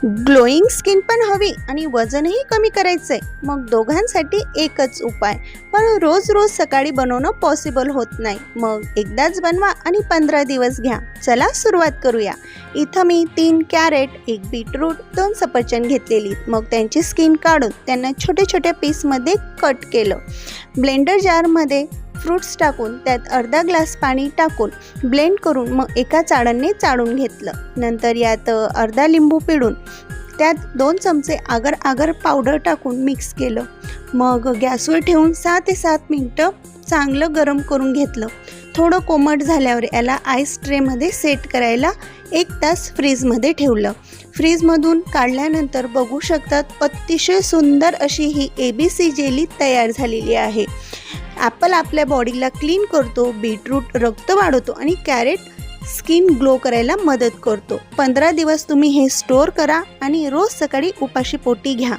Glowing skin पण हवी आणि वजनही कमी करायचंय, मग दोघांसाठी एकच उपाय. पण रोज रोज सकाळी बनवणं पॉसिबल होत नाही. मग एकदाच बनवा आणि 15 दिवस घ्या. चला सुरुवात करूया. इथं मी 3 कॅरेट, 1 बीटरूट, 2 सफरचंद घेतलेली. मग त्यांची स्किन काढून त्यांना छोट्या छोट्या पीसमध्ये कट केलं. ब्लेंडर जारमध्ये फ्रूट्स टाकून त्यात अर्धा ग्लास पाणी टाकून ब्लेंड करून मग एका चाळणीने चाळून घेतलं. नंतर यात अर्धा लिंबू पिळून त्यात 2 चमचे आगर आगर पावडर टाकून मिक्स केलं. मग गॅसवर ठेवून 6 ते 7 मिनटं चांगलं गरम करून घेतलं. थोडं कोमट झाल्यावर याला आईस ट्रेमध्ये सेट करायला 1 तास फ्रीजमध्ये ठेवलं. फ्रीजमधून काढल्यानंतर बघू शकतात अतिशय सुंदर अशी ही ABC जेली तयार झालेली आहे. ॲपल आपल्या बॉडीला क्लीन करतो, बीटरूट रक्त वाढवतो आणि कॅरेट स्किन ग्लो करायला मदत करतो. 15 दिवस तुम्ही हे स्टोअर करा आणि रोज सकाळी उपाशी पोटी घ्या.